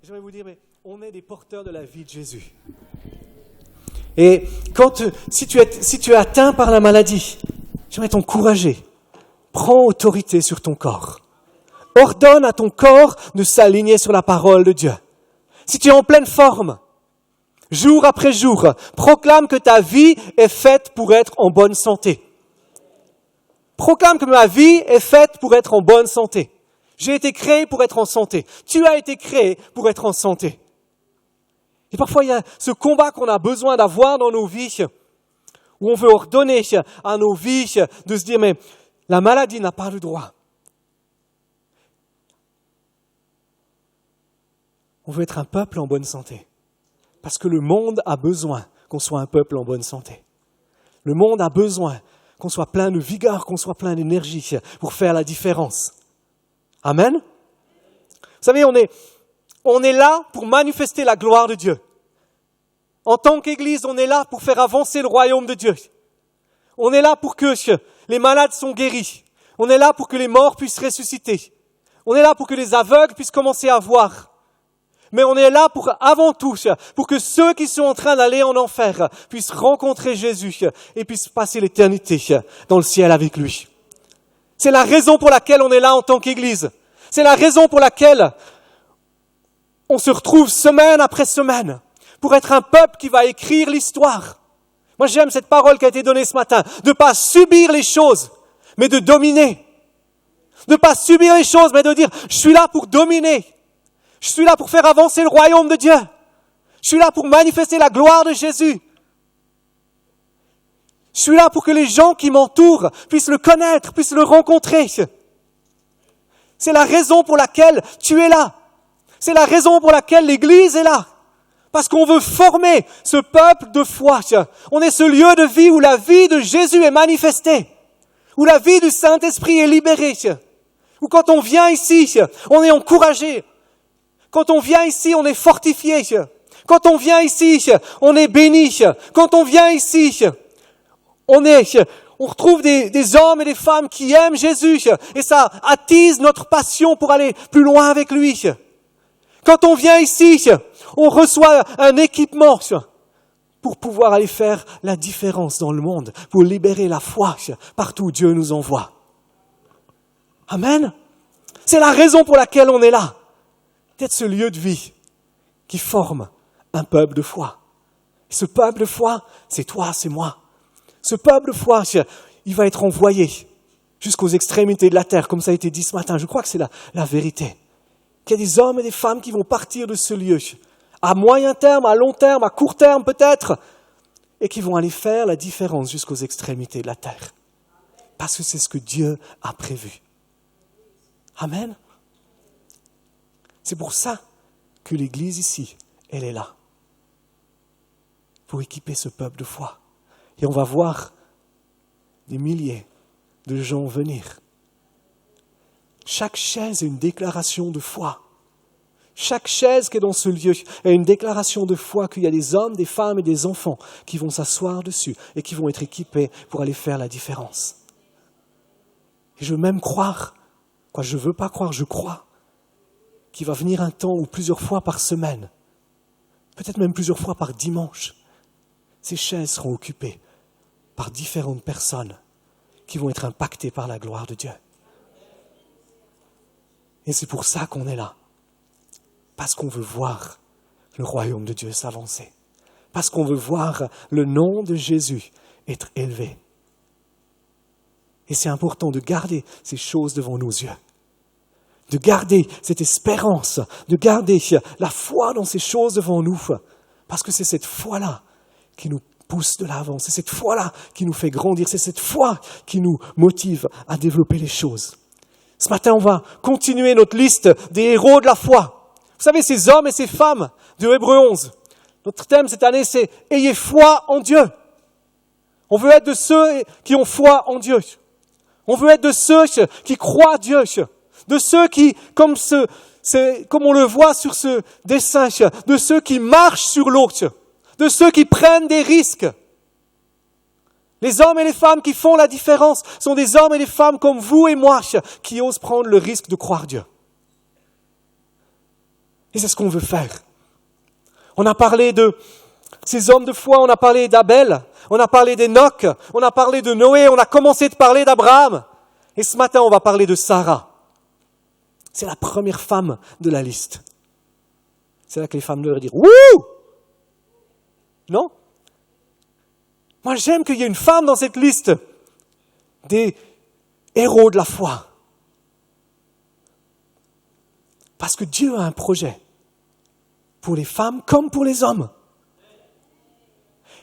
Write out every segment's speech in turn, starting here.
J'aimerais vous dire, mais on est des porteurs de la vie de Jésus. Et si tu es atteint par la maladie, j'aimerais t'encourager. Prends autorité sur ton corps. Ordonne à ton corps de s'aligner sur la parole de Dieu. Si tu es en pleine forme, jour après jour, proclame que ta vie est faite pour être en bonne santé. Proclame que ma vie est faite pour être en bonne santé. J'ai été créé pour être en santé. Tu as été créé pour être en santé. Et parfois, il y a ce combat qu'on a besoin d'avoir dans nos vies, où on veut ordonner à nos vies de se dire, mais la maladie n'a pas le droit. On veut être un peuple en bonne santé. Parce que le monde a besoin qu'on soit un peuple en bonne santé. Le monde a besoin qu'on soit plein de vigueur, qu'on soit plein d'énergie pour faire la différence. Amen. Vous savez, on est là pour manifester la gloire de Dieu. En tant qu'Église, on est là pour faire avancer le royaume de Dieu. On est là pour que les malades soient guéris. On est là pour que les morts puissent ressusciter. On est là pour que les aveugles puissent commencer à voir. Mais on est là avant tout, pour que ceux qui sont en train d'aller en enfer puissent rencontrer Jésus et puissent passer l'éternité dans le ciel avec lui. C'est la raison pour laquelle on est là en tant qu'Église. C'est la raison pour laquelle on se retrouve semaine après semaine pour être un peuple qui va écrire l'histoire. Moi, j'aime cette parole qui a été donnée ce matin, de ne pas subir les choses, mais de dominer. De ne pas subir les choses, mais de dire, je suis là pour dominer. Je suis là pour faire avancer le royaume de Dieu. Je suis là pour manifester la gloire de Jésus. Je suis là pour que les gens qui m'entourent puissent le connaître, puissent le rencontrer. C'est la raison pour laquelle tu es là. C'est la raison pour laquelle l'Église est là. Parce qu'on veut former ce peuple de foi. On est ce lieu de vie où la vie de Jésus est manifestée. Où la vie du Saint-Esprit est libérée. Où quand on vient ici, on est encouragé. Quand on vient ici, on est fortifié. Quand on vient ici, on est béni. Quand on vient ici, on retrouve des hommes et des femmes qui aiment Jésus. Et ça attise notre passion pour aller plus loin avec lui. Quand on vient ici, on reçoit un équipement pour pouvoir aller faire la différence dans le monde, pour libérer la foi partout où Dieu nous envoie. Amen. C'est la raison pour laquelle on est là. D'être ce lieu de vie qui forme un peuple de foi. Et ce peuple de foi, c'est toi, c'est moi. Ce peuple de foi, il va être envoyé jusqu'aux extrémités de la terre, comme ça a été dit ce matin. Je crois que c'est la vérité. Qu'il y a des hommes et des femmes qui vont partir de ce lieu, à moyen terme, à long terme, à court terme peut-être, et qui vont aller faire la différence jusqu'aux extrémités de la terre. Parce que c'est ce que Dieu a prévu. Amen. C'est pour ça que l'Église ici, elle est là. Pour équiper ce peuple de foi. Et on va voir des milliers de gens venir. Chaque chaise est une déclaration de foi. Chaque chaise qui est dans ce lieu est une déclaration de foi qu'il y a des hommes, des femmes et des enfants qui vont s'asseoir dessus et qui vont être équipés pour aller faire la différence. Et je veux même croire, je ne veux pas croire, je crois, qu'il va venir un temps où plusieurs fois par semaine, peut-être même plusieurs fois par dimanche, ces chaises seront occupées par différentes personnes qui vont être impactées par la gloire de Dieu. Et c'est pour ça qu'on est là. Parce qu'on veut voir le royaume de Dieu s'avancer. Parce qu'on veut voir le nom de Jésus être élevé. Et c'est important de garder ces choses devant nos yeux. De garder cette espérance, de garder la foi dans ces choses devant nous. Parce que c'est cette foi-là qui nous pousse de l'avant. C'est cette foi-là qui nous fait grandir. C'est cette foi qui nous motive à développer les choses. Ce matin, on va continuer notre liste des héros de la foi. Vous savez, ces hommes et ces femmes de Hébreux 11. Notre thème cette année, c'est « Ayez foi en Dieu ». On veut être de ceux qui ont foi en Dieu. On veut être de ceux qui croient Dieu. De ceux qui, comme on le voit sur ce dessin, de ceux qui marchent sur l'eau, de ceux qui prennent des risques. Les hommes et les femmes qui font la différence sont des hommes et des femmes comme vous et moi qui osent prendre le risque de croire Dieu. Et c'est ce qu'on veut faire. On a parlé de ces hommes de foi, on a parlé d'Abel, on a parlé d'Enoch, on a parlé de Noé, on a commencé de parler d'Abraham. Et ce matin, on va parler de Sarah. C'est la première femme de la liste. C'est là que les femmes devraient dire « Wouh !» Non ? Moi, j'aime qu'il y ait une femme dans cette liste des héros de la foi. Parce que Dieu a un projet pour les femmes comme pour les hommes.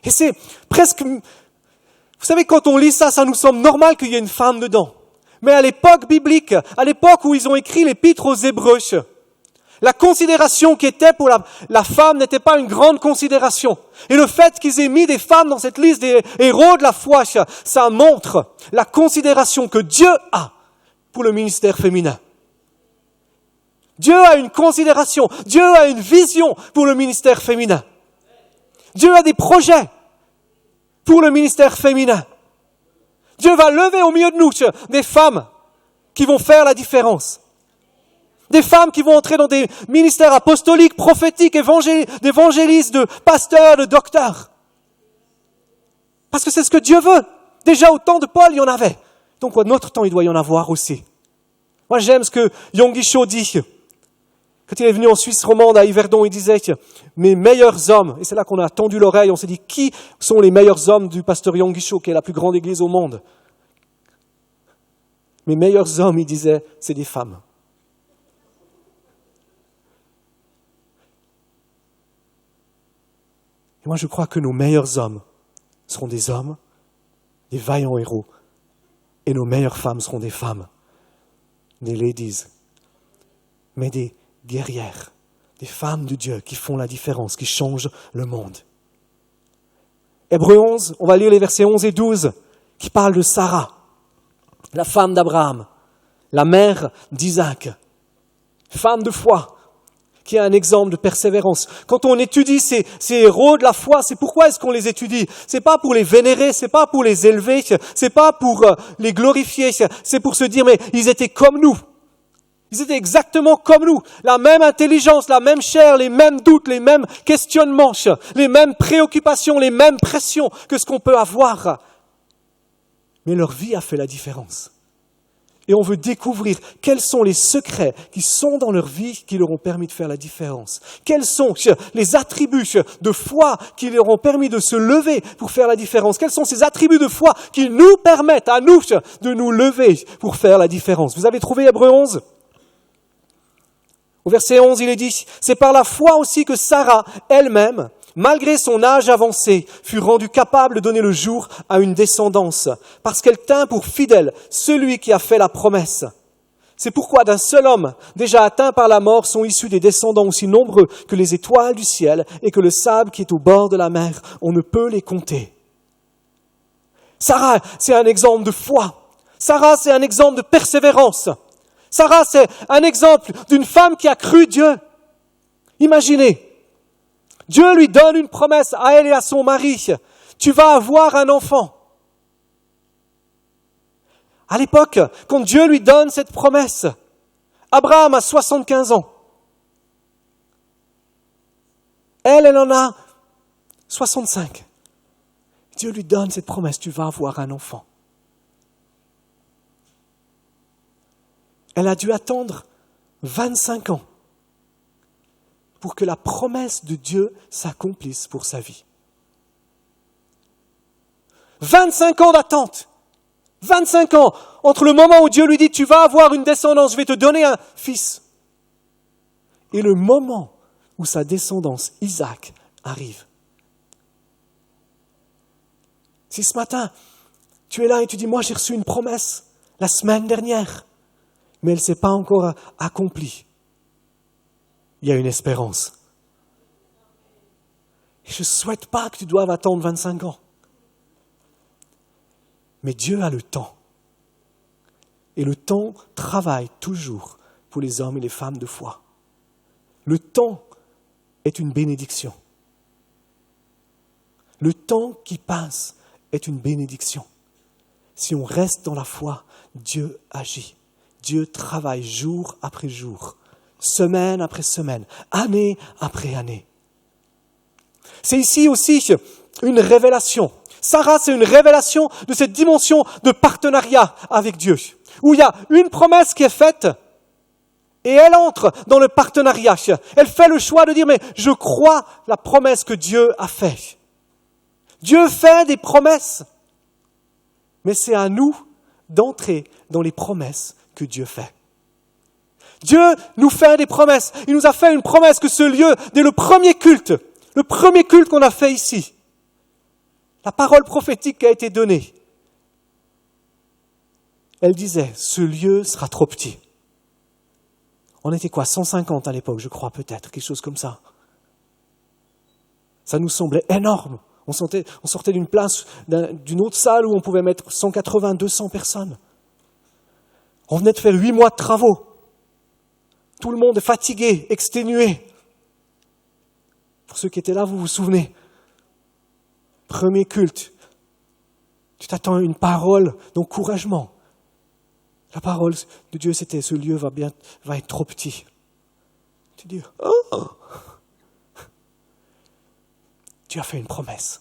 Et c'est presque... Vous savez, quand on lit ça, ça nous semble normal qu'il y ait une femme dedans. Mais à l'époque biblique, à l'époque où ils ont écrit l'épître aux Hébreux, la considération qui était pour la femme n'était pas une grande considération. Et le fait qu'ils aient mis des femmes dans cette liste des héros de la foi, ça montre la considération que Dieu a pour le ministère féminin. Dieu a une considération, Dieu a une vision pour le ministère féminin. Dieu a des projets pour le ministère féminin. Dieu va lever au milieu de nous des femmes qui vont faire la différence. Des femmes qui vont entrer dans des ministères apostoliques, prophétiques, d'évangélistes, de pasteurs, de docteurs. Parce que c'est ce que Dieu veut. Déjà au temps de Paul, il y en avait. Donc à notre temps, il doit y en avoir aussi. Moi, j'aime ce que Yonggi Cho dit. Quand il est venu en Suisse romande, à Yverdon, il disait « Mes meilleurs hommes », et c'est là qu'on a tendu l'oreille, on s'est dit « Qui sont les meilleurs hommes du pasteur Yonggi Cho, qui est la plus grande église au monde ?» Mes meilleurs hommes, il disait, c'est des femmes. Et moi, je crois que nos meilleurs hommes seront des hommes, des vaillants héros, et nos meilleures femmes seront des femmes, des ladies, mais des guerrières, des femmes de Dieu qui font la différence, qui changent le monde. Hébreux 11, on va lire les versets 11 et 12, qui parlent de Sarah, la femme d'Abraham, la mère d'Isaac, femme de foi, qui est un exemple de persévérance. Quand on étudie ces héros de la foi, c'est pourquoi est-ce qu'on les étudie? C'est pas pour les vénérer, c'est pas pour les élever, c'est pas pour les glorifier, c'est pour se dire, mais ils étaient comme nous. Ils étaient exactement comme nous, la même intelligence, la même chair, les mêmes doutes, les mêmes questionnements, les mêmes préoccupations, les mêmes pressions que ce qu'on peut avoir. Mais leur vie a fait la différence. Et on veut découvrir quels sont les secrets qui sont dans leur vie qui leur ont permis de faire la différence. Quels sont les attributs de foi qui leur ont permis de se lever pour faire la différence. Quels sont ces attributs de foi qui nous permettent à nous de nous lever pour faire la différence. Vous avez trouvé Hébreux 11 ? Au verset 11, il est dit, « C'est par la foi aussi que Sarah, elle-même, malgré son âge avancé, fut rendue capable de donner le jour à une descendance, parce qu'elle tint pour fidèle celui qui a fait la promesse. C'est pourquoi d'un seul homme, déjà atteint par la mort, sont issus des descendants aussi nombreux que les étoiles du ciel et que le sable qui est au bord de la mer. On ne peut les compter. » Sarah, c'est un exemple de foi. Sarah, c'est un exemple de persévérance. Sarah, c'est un exemple d'une femme qui a cru Dieu. Imaginez, Dieu lui donne une promesse à elle et à son mari. Tu vas avoir un enfant. À l'époque, quand Dieu lui donne cette promesse, Abraham a 75 ans. Elle en a 65. Dieu lui donne cette promesse, tu vas avoir un enfant. Elle a dû attendre 25 ans pour que la promesse de Dieu s'accomplisse pour sa vie. 25 ans d'attente. 25 ans entre le moment où Dieu lui dit « Tu vas avoir une descendance, je vais te donner un fils » et le moment où sa descendance, Isaac, arrive. Si ce matin, tu es là et tu dis « Moi, j'ai reçu une promesse la semaine dernière », mais elle ne s'est pas encore accomplie. Il y a une espérance. Et je ne souhaite pas que tu doives attendre 25 ans. Mais Dieu a le temps. Et le temps travaille toujours pour les hommes et les femmes de foi. Le temps est une bénédiction. Le temps qui passe est une bénédiction. Si on reste dans la foi, Dieu agit. Dieu travaille jour après jour semaine après semaine, année après année. C'est ici aussi une révélation. Sarah, c'est une révélation de cette dimension de partenariat avec Dieu, où il y a une promesse qui est faite et elle entre dans le partenariat. Elle fait le choix de dire, mais je crois la promesse que Dieu a faite. Dieu fait des promesses, mais c'est à nous d'entrer dans les promesses que Dieu fait. Dieu nous fait des promesses. Il nous a fait une promesse que ce lieu, dès le premier culte qu'on a fait ici, la parole prophétique qui a été donnée, elle disait, ce lieu sera trop petit. On était quoi, 150 à l'époque, je crois peut-être, quelque chose comme ça. Ça nous semblait énorme. On sortait d'une place, d'une autre salle où on pouvait mettre 180, 200 personnes. On venait de faire 8 mois de travaux. Tout le monde est fatigué, exténué. Pour ceux qui étaient là, vous vous souvenez. Premier culte. Tu t'attends à une parole d'encouragement. La parole de Dieu, c'était, ce lieu va être trop petit. Tu dis, oh! Dieu a fait une promesse.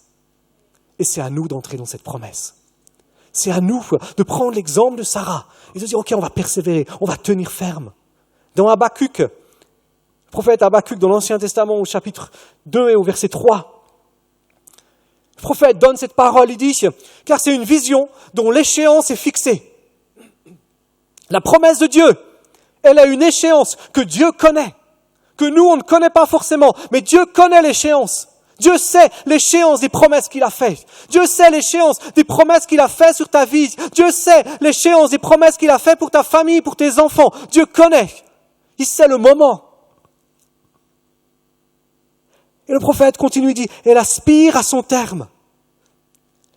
Et c'est à nous d'entrer dans cette promesse. C'est à nous de prendre l'exemple de Sarah et de dire, ok, on va persévérer, on va tenir ferme. Dans Habakkuk, le prophète Habakkuk dans l'Ancien Testament, au chapitre 2 et au verset 3, le prophète donne cette parole, il dit, car c'est une vision dont l'échéance est fixée. La promesse de Dieu, elle a une échéance que Dieu connaît, que nous, on ne connaît pas forcément, mais Dieu connaît l'échéance. Dieu sait l'échéance des promesses qu'il a faites. Dieu sait l'échéance des promesses qu'il a faites sur ta vie. Dieu sait l'échéance des promesses qu'il a faites pour ta famille, pour tes enfants. Dieu connaît. Il sait le moment. Et le prophète continue, il dit, elle aspire à son terme.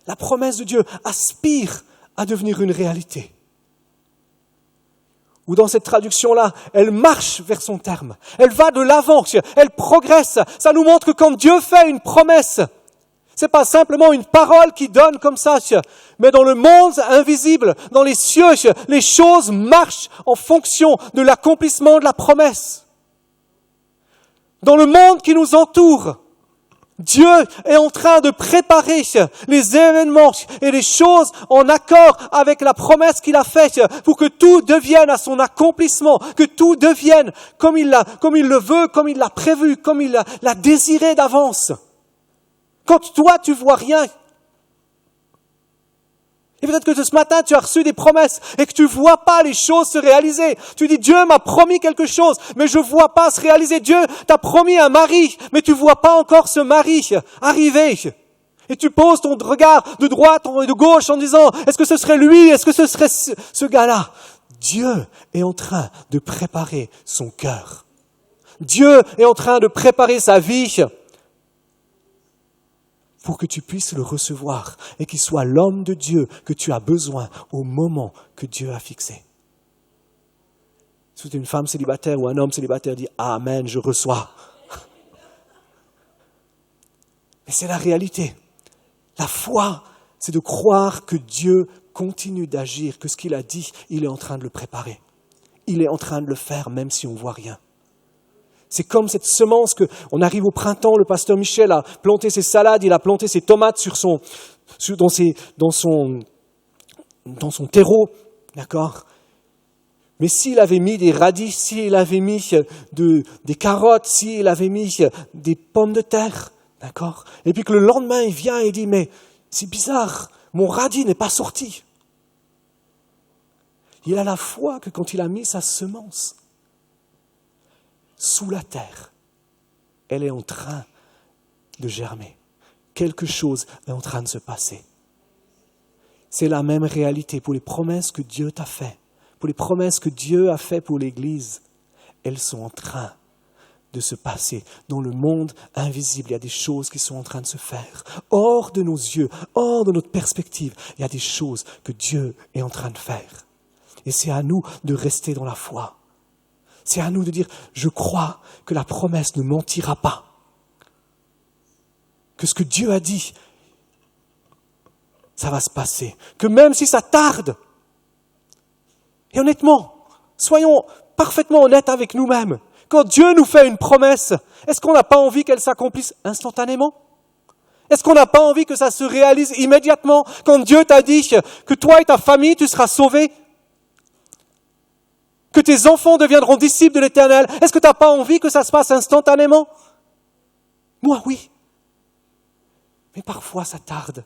La promesse de Dieu aspire à devenir une réalité. Ou dans cette traduction-là, elle marche vers son terme. Elle va de l'avant, elle progresse. Ça nous montre que quand Dieu fait une promesse, c'est pas simplement une parole qui donne comme ça, mais dans le monde invisible, dans les cieux, les choses marchent en fonction de l'accomplissement de la promesse. Dans le monde qui nous entoure, Dieu est en train de préparer les événements et les choses en accord avec la promesse qu'il a faite pour que tout devienne à son accomplissement, que tout devienne comme il le veut, comme il l'a prévu, comme il l'a désiré d'avance. Quand toi, tu vois rien, et peut-être que ce matin, tu as reçu des promesses et que tu vois pas les choses se réaliser. Tu dis, Dieu m'a promis quelque chose, mais je vois pas se réaliser. Dieu t'a promis un mari, mais tu vois pas encore ce mari arriver. Et tu poses ton regard de droite et de gauche en disant, est-ce que ce serait lui? Est-ce que ce serait ce gars-là? Dieu est en train de préparer son cœur. Dieu est en train de préparer sa vie pour que tu puisses le recevoir et qu'il soit l'homme de Dieu que tu as besoin au moment que Dieu a fixé. Si tu es une femme célibataire ou un homme célibataire, dis « Amen, je reçois ». Mais c'est la réalité. La foi, c'est de croire que Dieu continue d'agir, que ce qu'il a dit, il est en train de le préparer. Il est en train de le faire même si on ne voit rien. C'est comme cette semence on arrive au printemps, le pasteur Michel a planté ses salades, il a planté ses tomates dans son terreau, d'accord? Mais s'il avait mis des radis, s'il avait mis des carottes, s'il avait mis des pommes de terre, d'accord? Et puis que le lendemain il vient et dit, mais c'est bizarre, mon radis n'est pas sorti. Il a la foi que quand il a mis sa semence sous la terre, elle est en train de germer. Quelque chose est en train de se passer. C'est la même réalité pour les promesses que Dieu t'a faites, pour les promesses que Dieu a faites pour l'Église. Elles sont en train de se passer. Dans le monde invisible, il y a des choses qui sont en train de se faire. Hors de nos yeux, hors de notre perspective, il y a des choses que Dieu est en train de faire. Et c'est à nous de rester dans la foi. C'est à nous de dire, je crois que la promesse ne mentira pas. Que ce que Dieu a dit, ça va se passer. Que même si ça tarde, et honnêtement, soyons parfaitement honnêtes avec nous-mêmes, Quand Dieu nous fait une promesse, est-ce qu'on n'a pas envie qu'elle s'accomplisse instantanément? Est-ce qu'on n'a pas envie que ça se réalise immédiatement? Quand Dieu t'a dit que toi et ta famille, tu seras sauvés, que tes enfants deviendront disciples de l'Éternel, est-ce que tu n'as pas envie que ça se passe instantanément? Moi, oui. Mais parfois, ça tarde.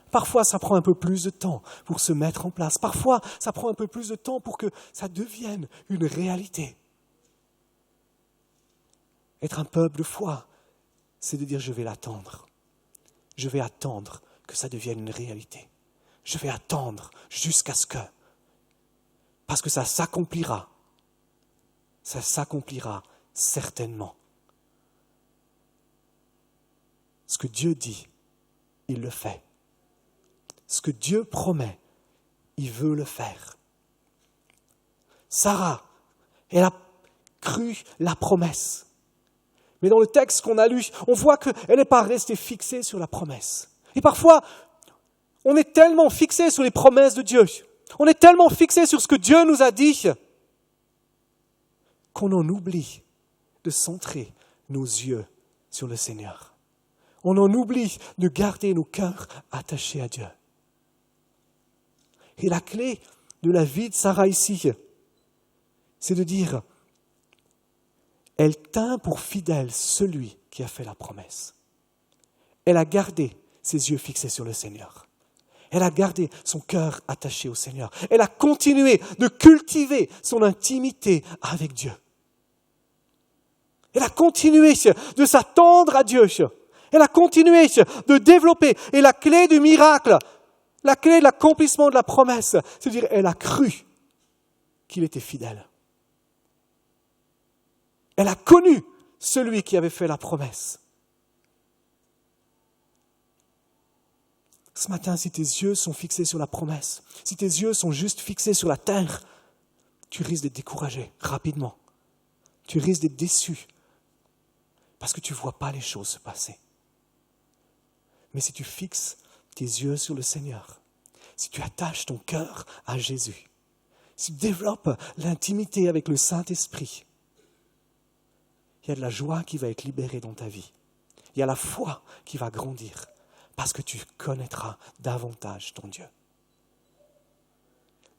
Parfois, ça prend un peu plus de temps pour se mettre en place. Parfois, ça prend un peu plus de temps pour que ça devienne une réalité. Être un peuple de foi, c'est de dire je vais l'attendre. Je vais attendre que ça devienne une réalité. Je vais attendre jusqu'à ce que. Parce que ça s'accomplira. Ça s'accomplira certainement. Ce que Dieu dit, il le fait. Ce que Dieu promet, il veut le faire. Sarah, elle a cru la promesse. Mais dans le texte qu'on a lu, on voit qu'elle n'est pas restée fixée sur la promesse. Et parfois, on est tellement fixé sur les promesses de Dieu, on est tellement fixé sur ce que Dieu nous a dit, qu'on en oublie de centrer nos yeux sur le Seigneur. On en oublie de garder nos cœurs attachés à Dieu. Et la clé de la vie de Sarah ici, c'est de dire, elle tint pour fidèle celui qui a fait la promesse. Elle a gardé ses yeux fixés sur le Seigneur. Elle a gardé son cœur attaché au Seigneur. Elle a continué de cultiver son intimité avec Dieu. Elle a continué de s'attendre à Dieu. Elle a continué de développer. Et la clé du miracle, la clé de l'accomplissement de la promesse, c'est de dire, elle a cru qu'il était fidèle. Elle a connu celui qui avait fait la promesse. Ce matin, si tes yeux sont fixés sur la promesse, si tes yeux sont juste fixés sur la terre, tu risques d'être découragé rapidement. Tu risques d'être déçu parce que tu ne vois pas les choses se passer. Mais si tu fixes tes yeux sur le Seigneur, si tu attaches ton cœur à Jésus, si tu développes l'intimité avec le Saint-Esprit, il y a de la joie qui va être libérée dans ta vie. Il y a la foi qui va grandir parce que tu connaîtras davantage ton Dieu.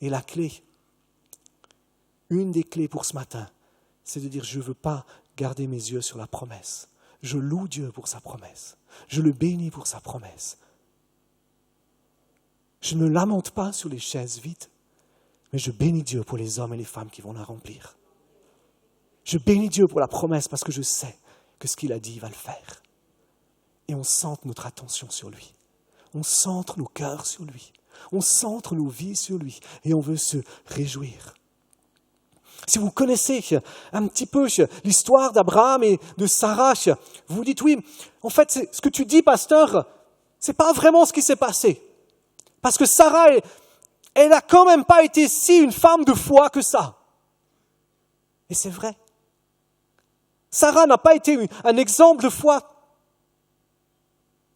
Et la clé, une des clés pour ce matin, c'est de dire je ne veux pas garder mes yeux sur la promesse. Je loue Dieu pour sa promesse. Je le bénis pour sa promesse. Je ne me lamente pas sur les chaises vides, mais je bénis Dieu pour les hommes et les femmes qui vont la remplir. Je bénis Dieu pour la promesse parce que je sais que ce qu'il a dit, il va le faire. Et on centre notre attention sur lui. On centre nos cœurs sur lui. On centre nos vies sur lui. Et on veut se réjouir. Si vous connaissez un petit peu l'histoire d'Abraham et de Sarah, vous vous dites oui, en fait, ce que tu dis, pasteur, c'est pas vraiment ce qui s'est passé. Parce que Sarah, elle n'a quand même pas été si une femme de foi que ça. Et c'est vrai. Sarah n'a pas été un exemple de foi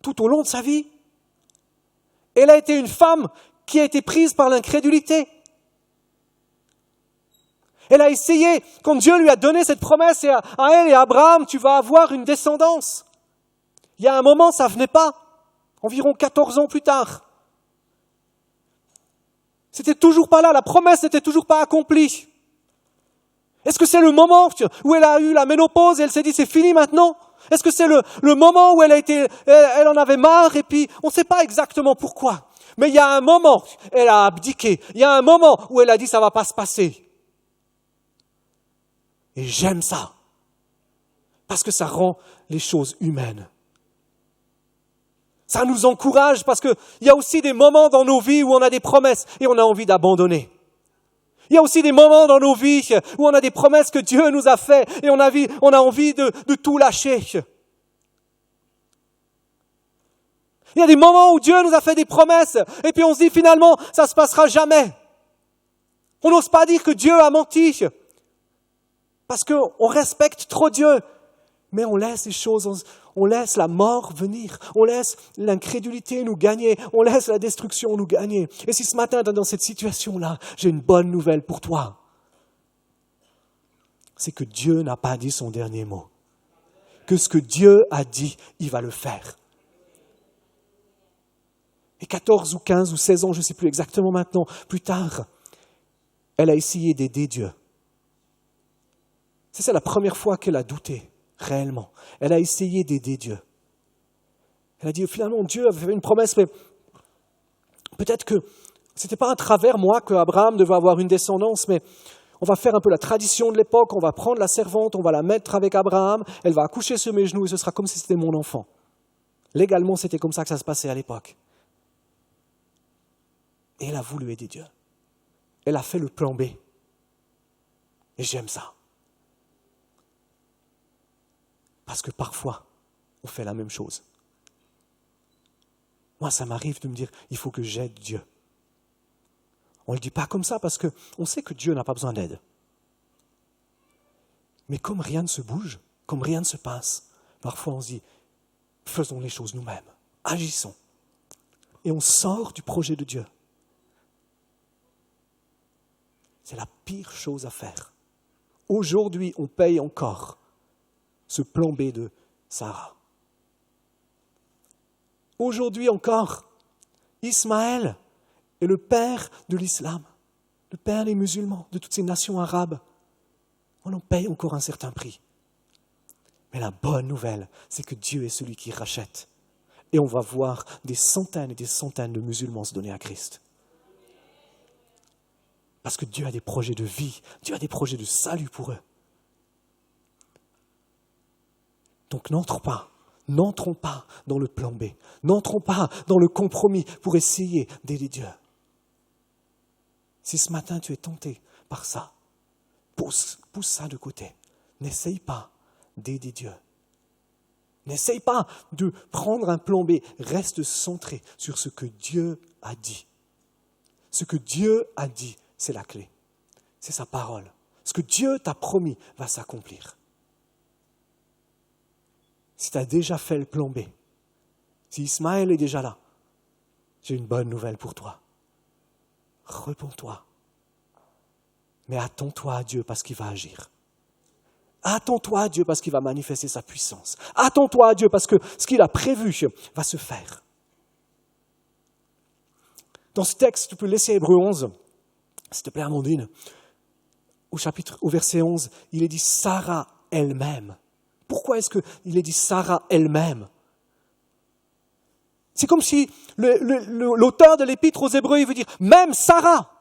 tout au long de sa vie. Elle a été une femme qui a été prise par l'incrédulité. Elle a essayé, quand Dieu lui a donné cette promesse à elle et à Abraham, tu vas avoir une descendance. Il y a un moment, ça ne venait pas, environ 14 ans plus tard. C'était toujours pas là, la promesse n'était toujours pas accomplie. Est-ce que c'est le moment où elle a eu la ménopause et elle s'est dit c'est fini maintenant? Est-ce que c'est le moment où elle en avait marre et puis on ne sait pas exactement pourquoi. Mais il y a un moment, elle a abdiqué. Il y a un moment où elle a dit ça ne va pas se passer. Et j'aime ça. Parce que ça rend les choses humaines. Ça nous encourage parce qu'il y a aussi des moments dans nos vies où on a des promesses et on a envie d'abandonner. Il y a aussi des moments dans nos vies où on a des promesses que Dieu nous a faites et on a envie de tout lâcher. Il y a des moments où Dieu nous a fait des promesses et puis on se dit finalement ça ne se passera jamais. On n'ose pas dire que Dieu a menti parce qu'on respecte trop Dieu. Mais on laisse les choses, on laisse la mort venir, on laisse l'incrédulité nous gagner, on laisse la destruction nous gagner. Et si ce matin, dans cette situation-là, j'ai une bonne nouvelle pour toi. c'est que Dieu n'a pas dit son dernier mot. Que ce que Dieu a dit, il va le faire. Et 14 ou 15 ou 16 ans, je ne sais plus exactement maintenant, plus tard, elle a essayé d'aider Dieu. C'est la première fois qu'elle a douté, réellement. Elle a essayé d'aider Dieu. Elle a dit, finalement, Dieu avait fait une promesse, mais peut-être que ce n'était pas à travers moi qu'Abraham devait avoir une descendance, mais on va faire un peu la tradition de l'époque, on va prendre la servante, on va la mettre avec Abraham, elle va accoucher sur mes genoux et ce sera comme si c'était mon enfant. Légalement, c'était comme ça que ça se passait à l'époque. Et elle a voulu aider Dieu. Elle a fait le plan B. Et j'aime ça. Parce que parfois, on fait la même chose. Moi, ça m'arrive de me dire, il faut que j'aide Dieu. On ne le dit pas comme ça parce qu'on sait que Dieu n'a pas besoin d'aide. Mais comme rien ne se bouge, comme rien ne se passe, parfois on se dit, faisons les choses nous-mêmes, agissons. Et on sort du projet de Dieu. C'est la pire chose à faire. Aujourd'hui, on paye encore ce plan B de Sarah. Aujourd'hui encore, Ismaël est le père de l'islam, le père des musulmans, de toutes ces nations arabes. On en paye encore un certain prix. Mais la bonne nouvelle, c'est que Dieu est celui qui rachète. Et on va voir des centaines et des centaines de musulmans se donner à Christ. Parce que Dieu a des projets de vie, Dieu a des projets de salut pour eux. Donc n'entrons pas dans le plan B. N'entrons pas dans le compromis pour essayer d'aider Dieu. Si ce matin tu es tenté par ça, pousse ça de côté. N'essaye pas d'aider Dieu. N'essaye pas de prendre un plan B. Reste centré sur ce que Dieu a dit. Ce que Dieu a dit, c'est la clé. C'est sa parole. Ce que Dieu t'a promis va s'accomplir. Si tu as déjà fait le plan B, si Ismaël est déjà là, j'ai une bonne nouvelle pour toi. Repens-toi. Mais attends-toi à Dieu parce qu'il va agir. Attends-toi à Dieu parce qu'il va manifester sa puissance. Attends-toi à Dieu parce que ce qu'il a prévu va se faire. Dans ce texte, tu peux laisser Hébreux 11, s'il te plaît Amandine, au verset 11, il est dit Sarah elle-même. Pourquoi est-ce qu'il est dit Sarah elle-même? C'est comme si l'auteur de l'épître aux Hébreux, il veut dire même Sarah,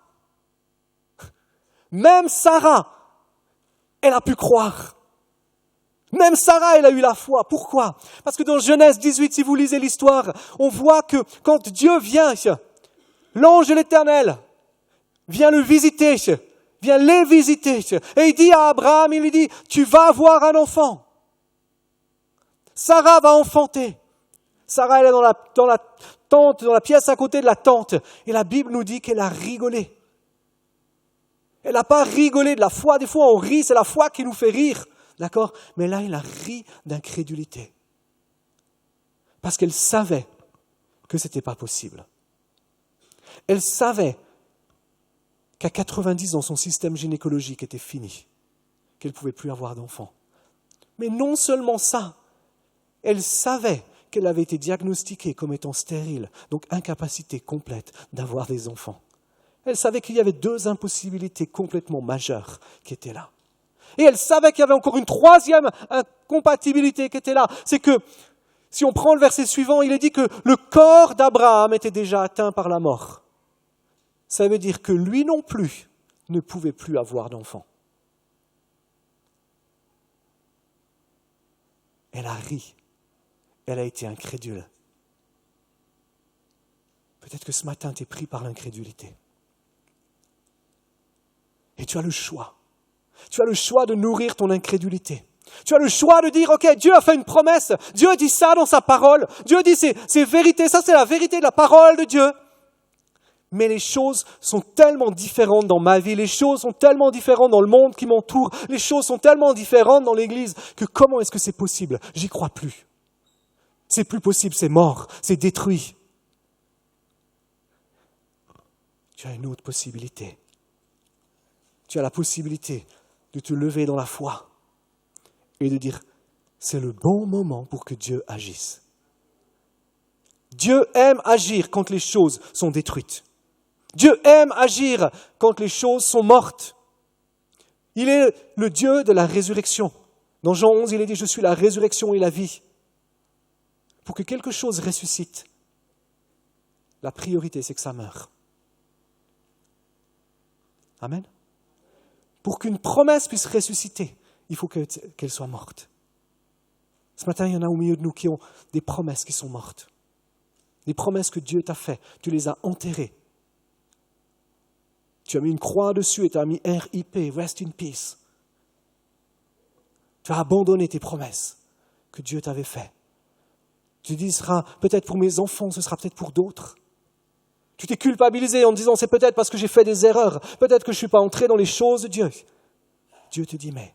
elle a pu croire. Même Sarah, elle a eu la foi. Pourquoi? Parce que dans Genèse 18, si vous lisez l'histoire, on voit que quand Dieu vient, l'ange de l'Éternel vient le visiter, vient les visiter, et il dit à Abraham, il lui dit, tu vas avoir un enfant. Sarah va enfanter. Sarah, elle est dans la tente, dans la pièce à côté de la tente. Et la Bible nous dit qu'elle a rigolé. Elle n'a pas rigolé de la foi. Des fois, on rit, c'est la foi qui nous fait rire. D'accord? Mais là, elle a ri d'incrédulité. Parce qu'elle savait que ce n'était pas possible. Elle savait qu'à 90 ans, son système gynécologique était fini. Qu'elle ne pouvait plus avoir d'enfants. Mais non seulement ça, elle savait qu'elle avait été diagnostiquée comme étant stérile, donc incapacité complète d'avoir des enfants. Elle savait qu'il y avait 2 impossibilités complètement majeures qui étaient là. Et elle savait qu'il y avait encore une 3e incompatibilité qui était là. C'est que, si on prend le verset suivant, il est dit que le corps d'Abraham était déjà atteint par la mort. Ça veut dire que lui non plus ne pouvait plus avoir d'enfants. Elle a ri. Elle a été incrédule. Peut-être que ce matin, tu es pris par l'incrédulité. Et tu as le choix. Tu as le choix de nourrir ton incrédulité. Tu as le choix de dire, ok, Dieu a fait une promesse. Dieu dit ça dans sa parole. Dieu dit c'est vérité. Ça, c'est la vérité de la parole de Dieu. Mais les choses sont tellement différentes dans ma vie. Les choses sont tellement différentes dans le monde qui m'entoure. Les choses sont tellement différentes dans l'Église que comment est-ce que c'est possible? J'y crois plus. C'est plus possible, c'est mort, c'est détruit. Tu as une autre possibilité. Tu as la possibilité de te lever dans la foi et de dire, c'est le bon moment pour que Dieu agisse. Dieu aime agir quand les choses sont détruites. Dieu aime agir quand les choses sont mortes. Il est le Dieu de la résurrection. Dans Jean 11, il est dit, je suis la résurrection et la vie. Pour que quelque chose ressuscite, la priorité, c'est que ça meure. Amen. Pour qu'une promesse puisse ressusciter, il faut qu'elle soit morte. Ce matin, il y en a au milieu de nous qui ont des promesses qui sont mortes. Des promesses que Dieu t'a faites, tu les as enterrées. Tu as mis une croix dessus et tu as mis RIP, Rest in Peace. Tu as abandonné tes promesses que Dieu t'avait faites. Tu dis, ce sera peut-être pour mes enfants, ce sera peut-être pour d'autres. Tu t'es culpabilisé en te disant, c'est peut-être parce que j'ai fait des erreurs, peut-être que je ne suis pas entré dans les choses de Dieu. Dieu te dit, mais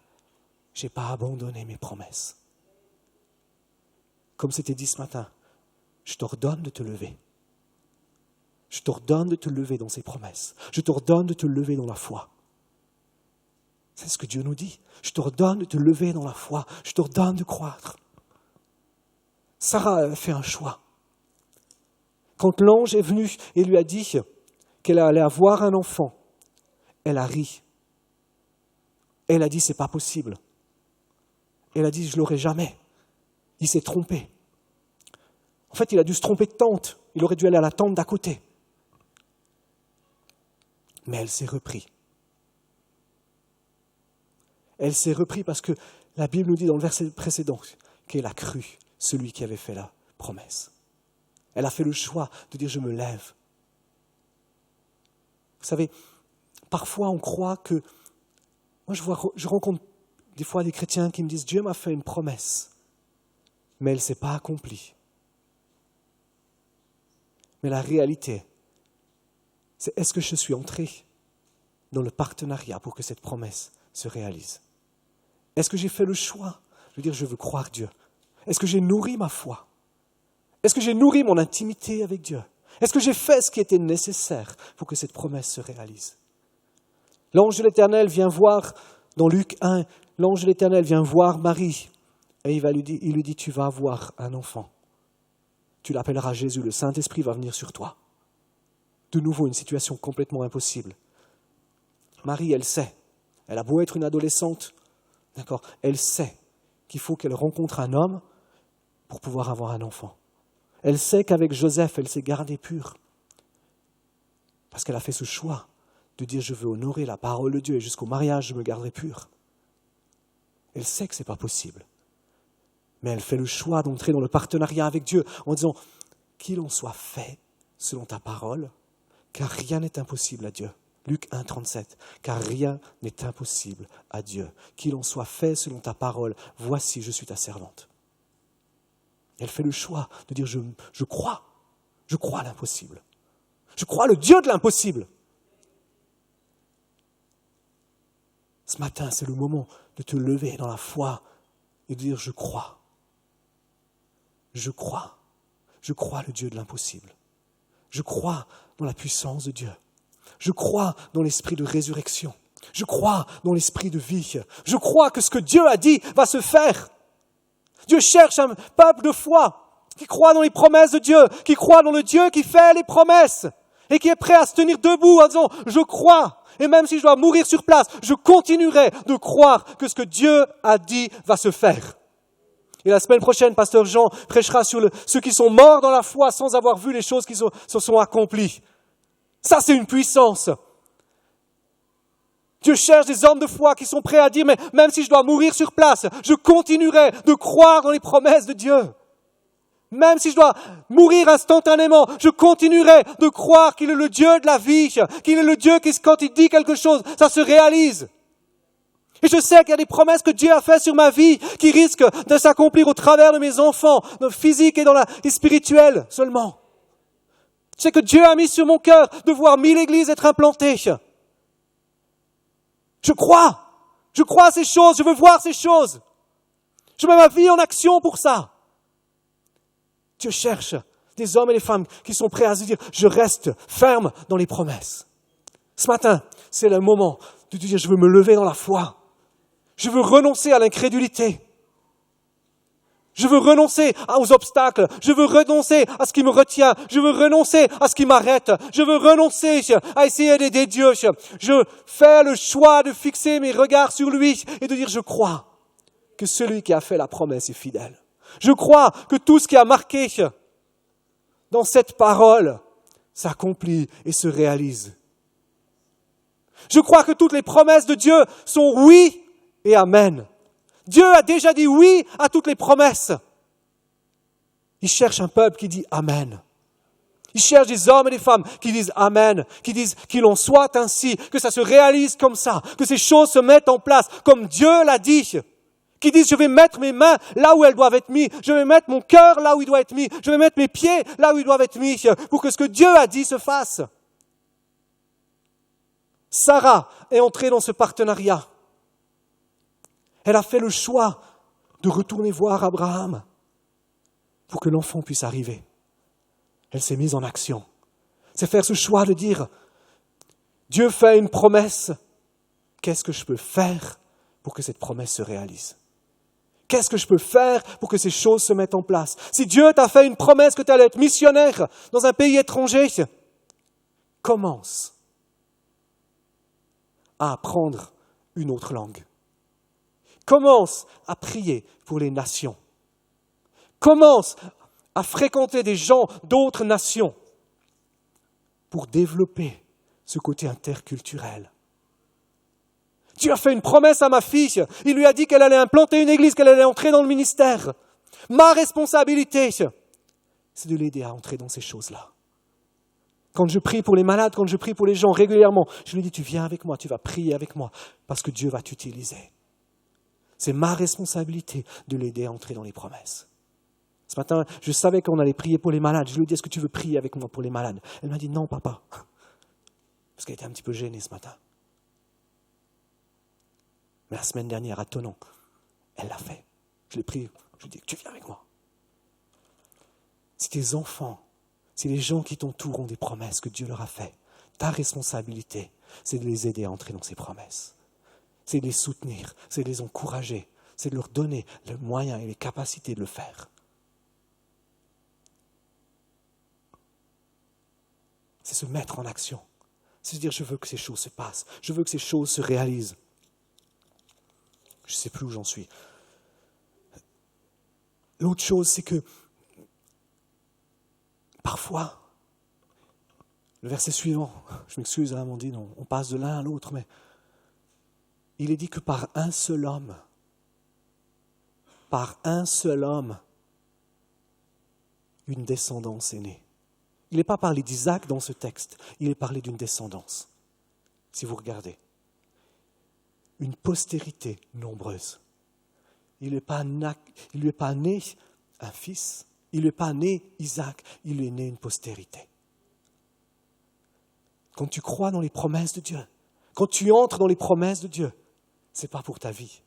je n'ai pas abandonné mes promesses. Comme c'était dit ce matin, je t'ordonne de te lever. Je t'ordonne de te lever dans ses promesses. Je t'ordonne de te lever dans la foi. C'est ce que Dieu nous dit. Je t'ordonne de te lever dans la foi. Je t'ordonne de croître. Sarah a fait un choix. Quand l'ange est venu et lui a dit qu'elle allait avoir un enfant, elle a ri. Elle a dit, c'est pas possible. Elle a dit, je l'aurai jamais. Il s'est trompé. En fait, il a dû se tromper de tente. Il aurait dû aller à la tente d'à côté. Mais elle s'est reprise. Elle s'est reprise parce que la Bible nous dit dans le verset précédent qu'elle a cru celui qui avait fait la promesse. Elle a fait le choix de dire, je me lève. Vous savez, parfois on croit que... Moi, je rencontre des fois des chrétiens qui me disent, Dieu m'a fait une promesse, mais elle ne s'est pas accomplie. Mais la réalité, c'est est-ce que je suis entré dans le partenariat pour que cette promesse se réalise? Est-ce que j'ai fait le choix de dire je veux croire Dieu? Est-ce que j'ai nourri ma foi? Est-ce que j'ai nourri mon intimité avec Dieu? Est-ce que j'ai fait ce qui était nécessaire pour que cette promesse se réalise? L'ange de l'Éternel vient voir, dans Luc 1, l'ange de l'Éternel vient voir Marie et il lui dit, tu vas avoir un enfant. Tu l'appelleras Jésus, le Saint-Esprit va venir sur toi. De nouveau, une situation complètement impossible. Marie, elle sait, elle a beau être une adolescente, d'accord, elle sait qu'il faut qu'elle rencontre un homme pour pouvoir avoir un enfant. Elle sait qu'avec Joseph, elle s'est gardée pure. Parce qu'elle a fait ce choix de dire je veux honorer la parole de Dieu et jusqu'au mariage, je me garderai pure. Elle sait que ce n'est pas possible. Mais elle fait le choix d'entrer dans le partenariat avec Dieu en disant qu'il en soit fait selon ta parole, car rien n'est impossible à Dieu. Luc 1, 37, car rien n'est impossible à Dieu. Qu'il en soit fait selon ta parole, voici, je suis ta servante. Elle fait le choix de dire je crois à l'impossible. Je crois le Dieu de l'impossible. Ce matin, c'est le moment de te lever dans la foi et de dire je crois. Je crois le Dieu de l'impossible. Je crois dans la puissance de Dieu. Je crois dans l'esprit de résurrection. Je crois dans l'esprit de vie. Je crois que ce que Dieu a dit va se faire. Dieu cherche un peuple de foi qui croit dans les promesses de Dieu, qui croit dans le Dieu qui fait les promesses et qui est prêt à se tenir debout en disant « Je crois, et même si je dois mourir sur place, je continuerai de croire que ce que Dieu a dit va se faire. » Et la semaine prochaine, Pasteur Jean prêchera sur ceux qui sont morts dans la foi sans avoir vu les choses qui se sont accomplies. Ça, c'est une puissance. Dieu cherche des hommes de foi qui sont prêts à dire, mais même si je dois mourir sur place, je continuerai de croire dans les promesses de Dieu. Même si je dois mourir instantanément, je continuerai de croire qu'il est le Dieu de la vie, qu'il est le Dieu qui, quand il dit quelque chose, ça se réalise. Et je sais qu'il y a des promesses que Dieu a faites sur ma vie qui risquent de s'accomplir au travers de mes enfants, dans le physique et dans le spirituel seulement. Je sais que Dieu a mis sur mon cœur de voir 1000 églises être implantées. Je crois à ces choses, je veux voir ces choses. Je mets ma vie en action pour ça. Dieu cherche des hommes et des femmes qui sont prêts à se dire « Je reste ferme dans les promesses ». Ce matin, c'est le moment de dire « Je veux me lever dans la foi Je veux renoncer à l'incrédulité. Je veux renoncer aux obstacles. Je veux renoncer à ce qui me retient. Je veux renoncer à ce qui m'arrête. Je veux renoncer à essayer d'aider Dieu. Je fais le choix de fixer mes regards sur lui et de dire je crois que celui qui a fait la promesse est fidèle. Je crois que tout ce qui a marqué dans cette parole s'accomplit et se réalise. Je crois que toutes les promesses de Dieu sont oui et amen. Dieu a déjà dit oui à toutes les promesses. Il cherche un peuple qui dit amen. Il cherche des hommes et des femmes qui disent amen, qui disent qu'il en soit ainsi, que ça se réalise comme ça, que ces choses se mettent en place comme Dieu l'a dit. Qui disent je vais mettre mes mains là où elles doivent être mises, je vais mettre mon cœur là où il doit être mis, je vais mettre mes pieds là où ils doivent être mis pour que ce que Dieu a dit se fasse. Sarah est entrée dans ce partenariat. Elle a fait le choix de retourner voir Abraham pour que l'enfant puisse arriver. Elle s'est mise en action. C'est faire ce choix de dire, Dieu fait une promesse, qu'est-ce que je peux faire pour que cette promesse se réalise? Qu'est-ce que je peux faire pour que ces choses se mettent en place? Si Dieu t'a fait une promesse que tu allais être missionnaire dans un pays étranger, commence à apprendre une autre langue. Commence à prier pour les nations. Commence à fréquenter des gens d'autres nations pour développer ce côté interculturel. Dieu a fait une promesse à ma fille. Il lui a dit qu'elle allait implanter une église, qu'elle allait entrer dans le ministère. Ma responsabilité, c'est de l'aider à entrer dans ces choses-là. Quand je prie pour les malades, quand je prie pour les gens régulièrement, je lui dis, tu viens avec moi, tu vas prier avec moi, parce que Dieu va t'utiliser. C'est ma responsabilité de l'aider à entrer dans les promesses. Ce matin, je savais qu'on allait prier pour les malades. Je lui ai dit, est-ce que tu veux prier avec moi pour les malades? Elle m'a dit, non, papa. Parce qu'elle était un petit peu gênée ce matin. Mais la semaine dernière, à Thonon, elle l'a fait. Je l'ai pris, je lui ai dit, tu viens avec moi. Si tes enfants, si les gens qui t'entourent ont des promesses que Dieu leur a faites, ta responsabilité, c'est de les aider à entrer dans ces promesses. C'est de les soutenir, c'est de les encourager, c'est de leur donner les moyens et les capacités de le faire. C'est se mettre en action. C'est se dire, je veux que ces choses se passent, je veux que ces choses se réalisent. Je ne sais plus où j'en suis. L'autre chose, c'est que parfois, le verset suivant, je m'excuse, Amandine, on passe de l'un à l'autre, mais il est dit que par un seul homme, une descendance est née. Il n'est pas parlé d'Isaac dans ce texte, il est parlé d'une descendance. Si vous regardez, une postérité nombreuse. Il ne lui est pas né un fils, il ne lui est pas né Isaac, il lui est né une postérité. Quand tu crois dans les promesses de Dieu, quand tu entres dans les promesses de Dieu, ce n'est pas pour ta vie.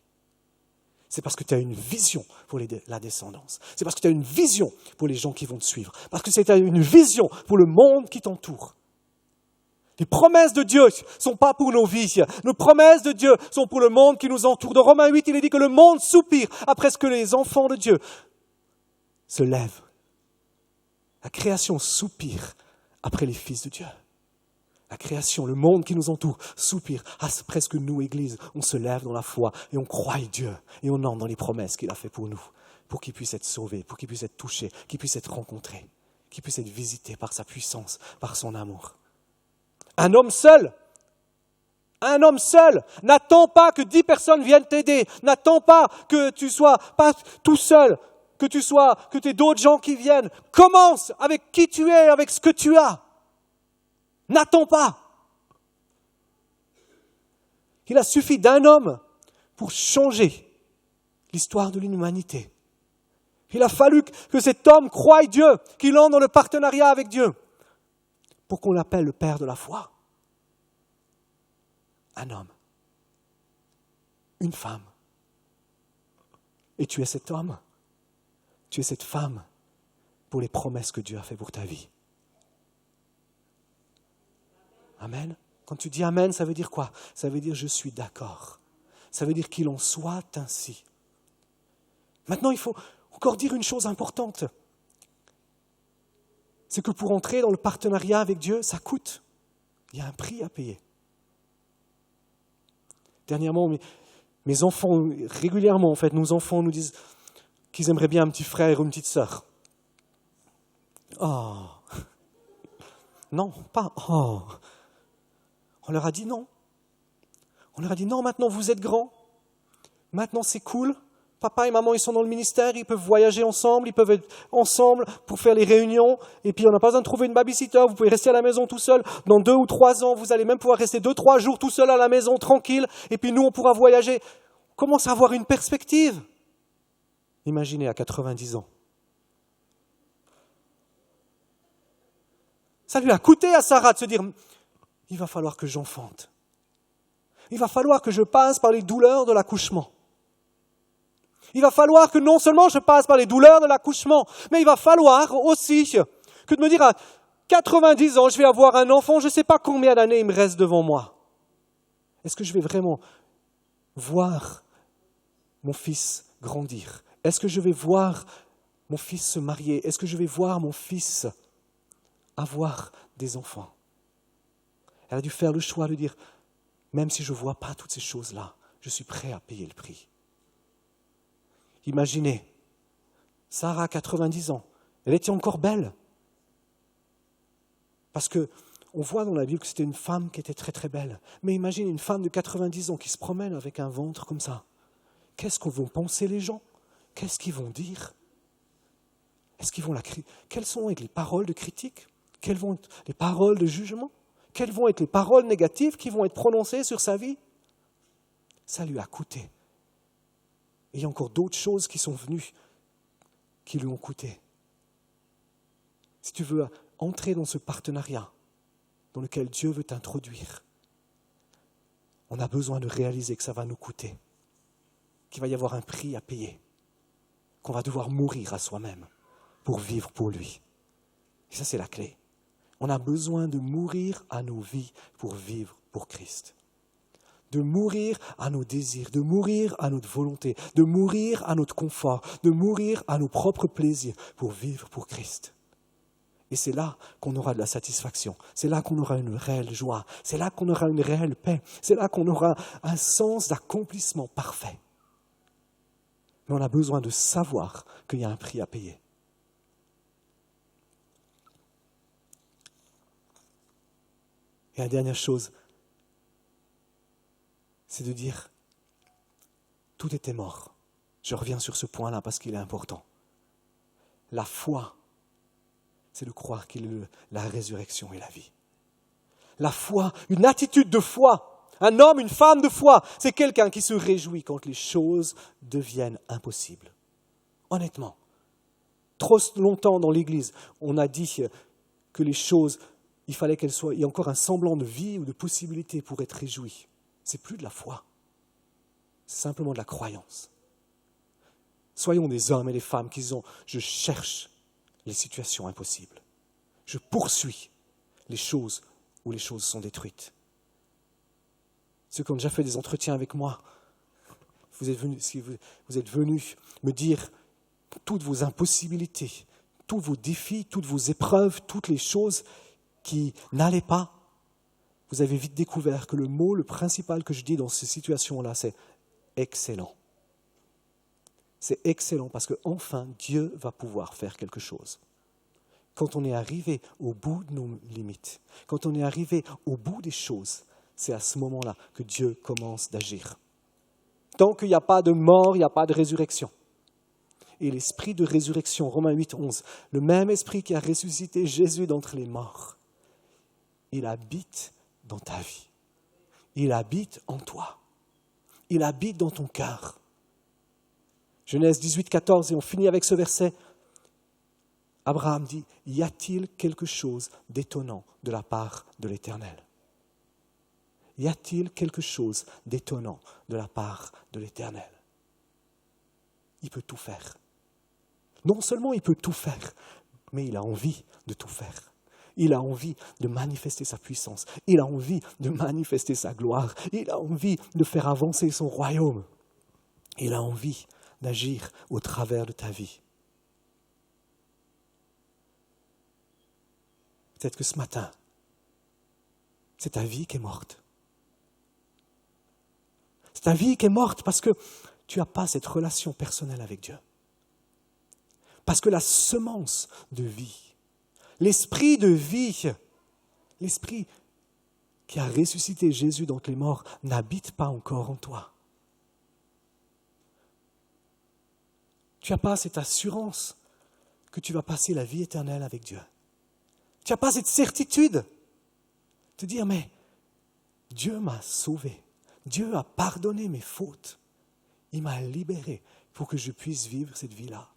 C'est parce que tu as une vision pour la descendance. C'est parce que tu as une vision pour les gens qui vont te suivre. Parce que tu as une vision pour le monde qui t'entoure. Les promesses de Dieu ne sont pas pour nos vies. Nos promesses de Dieu sont pour le monde qui nous entoure. Dans Romains 8, il est dit que le monde soupire après ce que les enfants de Dieu se lèvent. La création soupire après les fils de Dieu. La création, le monde qui nous entoure, soupire. C'est presque nous, Église, on se lève dans la foi et on croit en Dieu. Et on entre dans les promesses qu'il a faites pour nous, pour qu'ils puissent être sauvés, pour qu'ils puissent être touchés, qu'ils puissent être rencontrés, qu'ils puissent être visités par sa puissance, par son amour. Un homme seul, n'attends pas que 10 personnes viennent t'aider. N'attends pas que tu sois pas tout seul, que tu aies d'autres gens qui viennent. Commence avec qui tu es, avec ce que tu as. N'attends pas. Il a suffi d'un homme pour changer l'histoire de l'humanité. Il a fallu que cet homme croie Dieu, qu'il entre dans le partenariat avec Dieu, pour qu'on l'appelle le Père de la foi. Un homme, une femme. Et tu es cet homme, tu es cette femme pour les promesses que Dieu a faites pour ta vie. Amen. Quand tu dis Amen, ça veut dire quoi? Ça veut dire je suis d'accord. Ça veut dire qu'il en soit ainsi. Maintenant, il faut encore dire une chose importante. C'est que pour entrer dans le partenariat avec Dieu, ça coûte. Il y a un prix à payer. Dernièrement, mes enfants, régulièrement en fait, nos enfants nous disent qu'ils aimeraient bien un petit frère ou une petite sœur. Oh. Non, pas oh. On leur a dit non. On leur a dit non, maintenant vous êtes grands. Maintenant c'est cool. Papa et maman, ils sont dans le ministère, ils peuvent voyager ensemble, ils peuvent être ensemble pour faire les réunions. Et puis on n'a pas besoin de trouver une babysitter, vous pouvez rester à la maison tout seul. Dans 2 ou 3 ans, vous allez même pouvoir rester 2-3 jours tout seul à la maison, tranquille. Et puis nous, on pourra voyager. On commence à avoir une perspective. Imaginez à 90 ans. Ça lui a coûté à Sarah de se dire, il va falloir que j'enfante. Il va falloir que je passe par les douleurs de l'accouchement. Il va falloir que non seulement je passe par les douleurs de l'accouchement, mais il va falloir aussi que de me dire à 90 ans, je vais avoir un enfant, je ne sais pas combien d'années il me reste devant moi. Est-ce que je vais vraiment voir mon fils grandir? Est-ce que je vais voir mon fils se marier? Est-ce que je vais voir mon fils avoir des enfants? Elle a dû faire le choix de dire, même si je ne vois pas toutes ces choses-là, je suis prêt à payer le prix. Imaginez, Sarah a 90 ans, elle était encore belle. Parce qu'on voit dans la Bible que c'était une femme qui était très très belle. Mais imaginez une femme de 90 ans qui se promène avec un ventre comme ça. Qu'est-ce qu'on vont penser les gens? Qu'est-ce qu'ils vont dire? Est-ce qu'ils vont Quelles sont les paroles de critique? Quelles vont être les paroles de jugement? Quelles vont être les paroles négatives qui vont être prononcées sur sa vie? Ça lui a coûté. Et il y a encore d'autres choses qui sont venues, qui lui ont coûté. Si tu veux entrer dans ce partenariat dans lequel Dieu veut t'introduire, on a besoin de réaliser que ça va nous coûter, qu'il va y avoir un prix à payer, qu'on va devoir mourir à soi-même pour vivre pour lui. Et ça, c'est la clé. On a besoin de mourir à nos vies pour vivre pour Christ. De mourir à nos désirs, de mourir à notre volonté, de mourir à notre confort, de mourir à nos propres plaisirs pour vivre pour Christ. Et c'est là qu'on aura de la satisfaction, c'est là qu'on aura une réelle joie, c'est là qu'on aura une réelle paix, c'est là qu'on aura un sens d'accomplissement parfait. Mais on a besoin de savoir qu'il y a un prix à payer. Et la dernière chose, c'est de dire, tout était mort. Je reviens sur ce point-là parce qu'il est important. La foi, c'est de croire qu'il est la résurrection et la vie. La foi, une attitude de foi, un homme, une femme de foi, c'est quelqu'un qui se réjouit quand les choses deviennent impossibles. Honnêtement, trop longtemps dans l'Église, on a dit que les choses, il fallait qu'elles soient, il y a encore un semblant de vie ou de possibilité pour être réjoui. C'est plus de la foi, c'est simplement de la croyance. Soyons des hommes et des femmes qui disent, je cherche les situations impossibles. Je poursuis les choses où les choses sont détruites. Ceux qui ont déjà fait des entretiens avec moi, vous êtes venus me dire toutes vos impossibilités, tous vos défis, toutes vos épreuves, toutes les choses qui n'allaient pas. Vous avez vite découvert que le mot, le principal que je dis dans ces situations-là, c'est excellent. C'est excellent parce qu'enfin, Dieu va pouvoir faire quelque chose. Quand on est arrivé au bout de nos limites, quand on est arrivé au bout des choses, c'est à ce moment-là que Dieu commence d'agir. Tant qu'il n'y a pas de mort, il n'y a pas de résurrection. Et l'esprit de résurrection, Romains 8, 11, le même esprit qui a ressuscité Jésus d'entre les morts, il habite dans ta vie. Il habite en toi. Il habite dans ton cœur. Genèse 18, 14, et on finit avec ce verset. Abraham dit, y a-t-il quelque chose d'étonnant de la part de l'Éternel? Y a-t-il quelque chose d'étonnant de la part de l'Éternel? Il peut tout faire. Non seulement il peut tout faire, mais il a envie de tout faire. Il a envie de manifester sa puissance. Il a envie de manifester sa gloire. Il a envie de faire avancer son royaume. Il a envie d'agir au travers de ta vie. Peut-être que ce matin, c'est ta vie qui est morte. C'est ta vie qui est morte parce que tu n'as pas cette relation personnelle avec Dieu. Parce que la semence de vie, l'esprit de vie, l'esprit qui a ressuscité Jésus d'entre les morts n'habite pas encore en toi. Tu n'as pas cette assurance que tu vas passer la vie éternelle avec Dieu. Tu n'as pas cette certitude de te dire, mais Dieu m'a sauvé. Dieu a pardonné mes fautes. Il m'a libéré pour que je puisse vivre cette vie-là.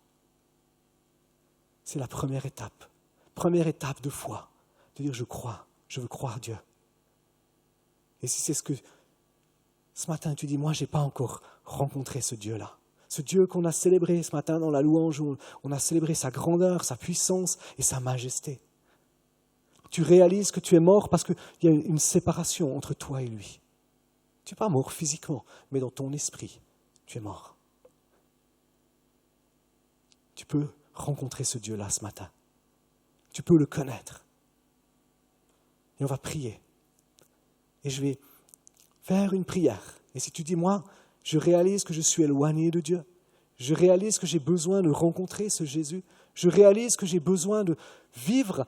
C'est la première étape de foi, de dire je crois, je veux croire Dieu. Et si c'est ce que ce matin tu dis, moi je n'ai pas encore rencontré ce Dieu-là, ce Dieu qu'on a célébré ce matin dans la louange, où on a célébré sa grandeur, sa puissance et sa majesté. Tu réalises que tu es mort parce qu'il y a une séparation entre toi et lui. Tu n'es pas mort physiquement, mais dans ton esprit, tu es mort. Tu peux rencontrer ce Dieu-là ce matin. Tu peux le connaître. Et on va prier. Et je vais faire une prière. Et si tu dis, moi, je réalise que je suis éloigné de Dieu. Je réalise que j'ai besoin de rencontrer ce Jésus. Je réalise que j'ai besoin de vivre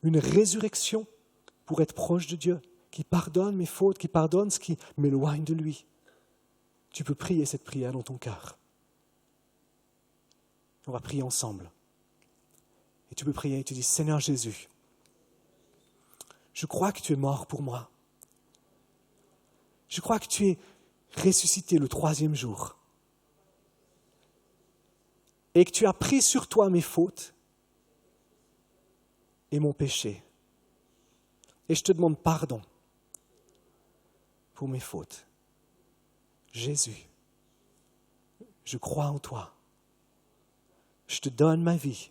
une résurrection pour être proche de Dieu, qui pardonne mes fautes, qui pardonne ce qui m'éloigne de lui. Tu peux prier cette prière dans ton cœur. On va prier ensemble. Et tu peux prier et tu dis, Seigneur Jésus, je crois que tu es mort pour moi. Je crois que tu es ressuscité le 3e jour. Et que tu as pris sur toi mes fautes et mon péché. Et je te demande pardon pour mes fautes. Jésus, je crois en toi. Je te donne ma vie.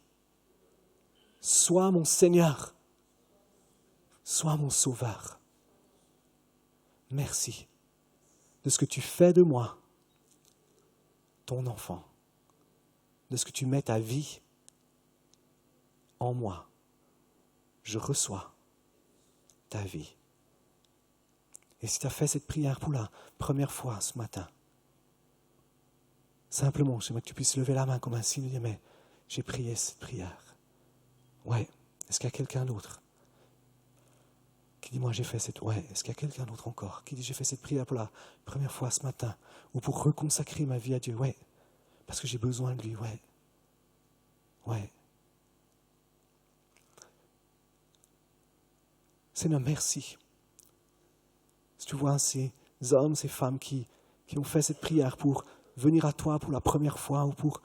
Sois mon Seigneur. Sois mon Sauveur. Merci de ce que tu fais de moi, ton enfant, de ce que tu mets ta vie en moi. Je reçois ta vie. Et si tu as fait cette prière pour la première fois ce matin, simplement, j'aimerais que tu puisses lever la main comme un signe de dire, mais j'ai prié cette prière. Ouais, est-ce qu'il y a quelqu'un d'autre qui dit, moi j'ai fait cette... Ouais, est-ce qu'il y a quelqu'un d'autre encore qui dit, j'ai fait cette prière pour la première fois ce matin, ou pour reconsacrer ma vie à Dieu. Ouais, parce que j'ai besoin de lui. Ouais, ouais. Seigneur, merci. Si tu vois ces hommes, ces femmes qui ont fait cette prière pour venir à toi pour la première fois ou pour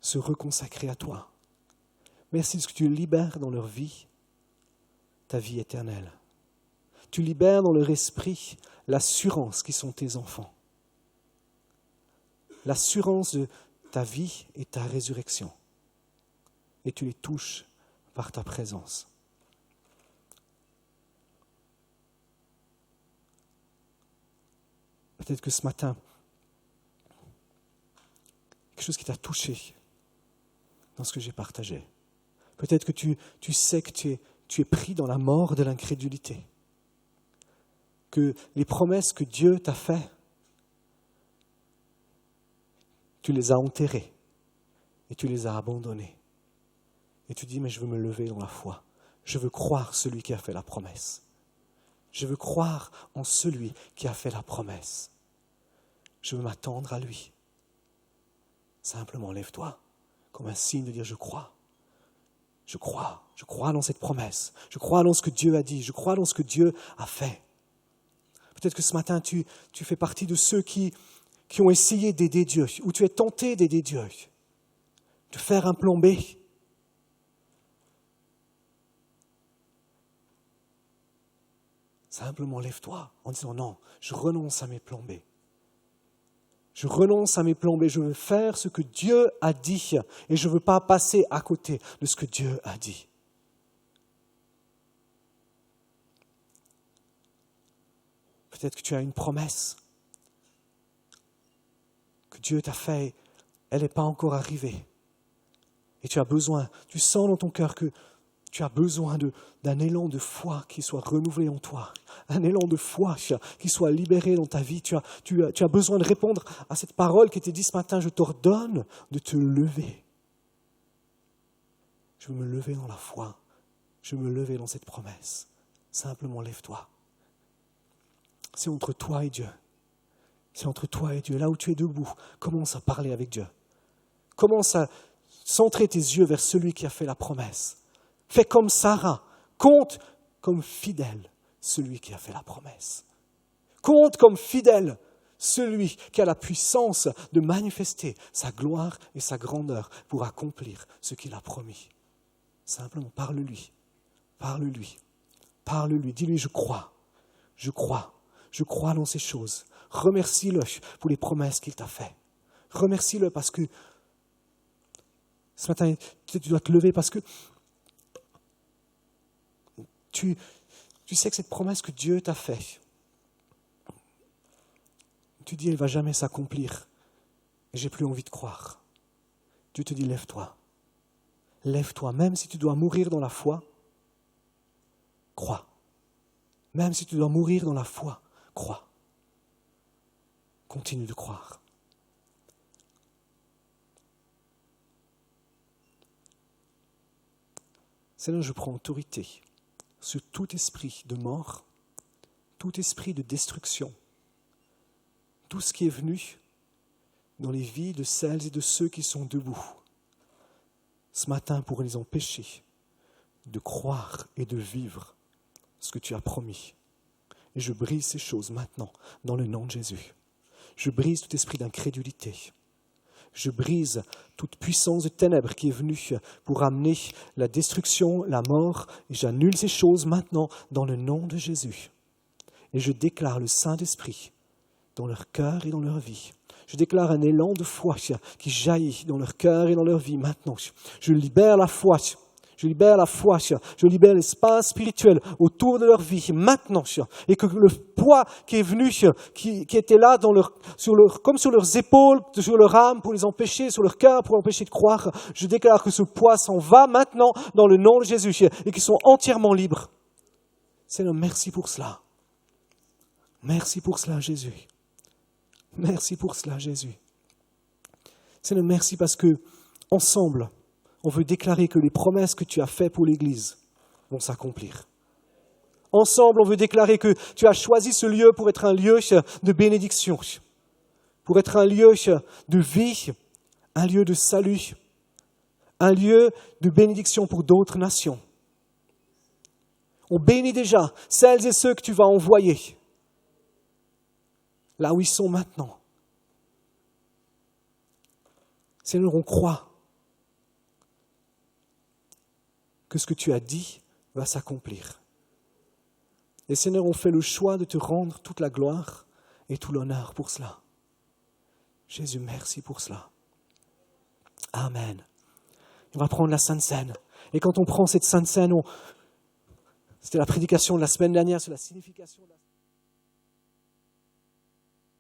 se reconsacrer à toi. Merci de ce que tu libères dans leur vie, ta vie éternelle. Tu libères dans leur esprit l'assurance qui sont tes enfants. L'assurance de ta vie et ta résurrection. Et tu les touches par ta présence. Peut-être que ce matin, quelque chose qui t'a touché dans ce que j'ai partagé. Peut-être que tu sais que tu es pris dans la mort de l'incrédulité. Que les promesses que Dieu t'a faites, tu les as enterrées et tu les as abandonnées. Et tu dis, mais je veux me lever dans la foi. Je veux croire celui qui a fait la promesse. Je veux croire en celui qui a fait la promesse. Je veux m'attendre à lui. Simplement, lève-toi comme un signe de dire, je crois. Je crois dans cette promesse. Je crois dans ce que Dieu a dit. Je crois dans ce que Dieu a fait. Peut-être que ce matin, tu fais partie de ceux qui ont essayé d'aider Dieu, ou tu es tenté d'aider Dieu, de faire un plan B. Simplement, lève-toi en disant non, je renonce à mes plans B. Je renonce à mes plans B. Je veux faire ce que Dieu a dit et je ne veux pas passer à côté de ce que Dieu a dit. Peut-être que tu as une promesse que Dieu t'a faite, elle n'est pas encore arrivée. Et tu as besoin, tu sens dans ton cœur que tu as besoin d'un élan de foi qui soit renouvelé en toi, un élan de foi qui soit libéré dans ta vie. Tu as besoin de répondre à cette parole qui t'est dit ce matin, je t'ordonne de te lever. Je veux me lever dans la foi, je veux me lever dans cette promesse. Simplement lève-toi. C'est entre toi et Dieu. C'est entre toi et Dieu. Là où tu es debout, commence à parler avec Dieu. Commence à centrer tes yeux vers celui qui a fait la promesse. Fais comme Sarah. Compte comme fidèle celui qui a fait la promesse. Compte comme fidèle celui qui a la puissance de manifester sa gloire et sa grandeur pour accomplir ce qu'il a promis. Simplement, parle-lui. Parle-lui. Parle-lui. Dis-lui, je crois. Je crois. Je crois dans ces choses. Remercie-le pour les promesses qu'il t'a faites. Remercie-le parce que ce matin, tu dois te lever parce que tu sais que cette promesse que Dieu t'a faite, tu dis, elle ne va jamais s'accomplir. Et j'ai plus envie de croire. Dieu te dit, lève-toi. Lève-toi. Même si tu dois mourir dans la foi, crois. Même si tu dois mourir dans la foi, crois. Continue de croire. Seigneur, je prends autorité sur tout esprit de mort, tout esprit de destruction, tout ce qui est venu dans les vies de celles et de ceux qui sont debout ce matin pour les empêcher de croire et de vivre ce que tu as promis. Et je brise ces choses maintenant dans le nom de Jésus. Je brise tout esprit d'incrédulité. Je brise toute puissance de ténèbres qui est venue pour amener la destruction, la mort. Et j'annule ces choses maintenant dans le nom de Jésus. Et je déclare le Saint-Esprit dans leur cœur et dans leur vie. Je déclare un élan de foi qui jaillit dans leur cœur et dans leur vie maintenant. Je libère la foi. Je libère la foi, je libère l'espace spirituel autour de leur vie maintenant, et que le poids qui est venu, qui était là comme sur leurs épaules, sur leur âme pour les empêcher, sur leur cœur pour les empêcher de croire, je déclare que ce poids s'en va maintenant dans le nom de Jésus et qu'ils sont entièrement libres. Seigneur, merci pour cela. Merci pour cela, Jésus. Merci pour cela, Jésus. Seigneur, merci parce que ensemble, on veut déclarer que les promesses que tu as faites pour l'Église vont s'accomplir. Ensemble, on veut déclarer que tu as choisi ce lieu pour être un lieu de bénédiction, pour être un lieu de vie, un lieu de salut, un lieu de bénédiction pour d'autres nations. On bénit déjà celles et ceux que tu vas envoyer, là où ils sont maintenant. Seigneur, on croit que ce que tu as dit va s'accomplir. Et Seigneur, on fait le choix de te rendre toute la gloire et tout l'honneur pour cela. Jésus, merci pour cela. Amen. On va prendre la Sainte Seine. Et quand on prend cette Sainte Seine, c'était la prédication de la semaine dernière sur la signification de la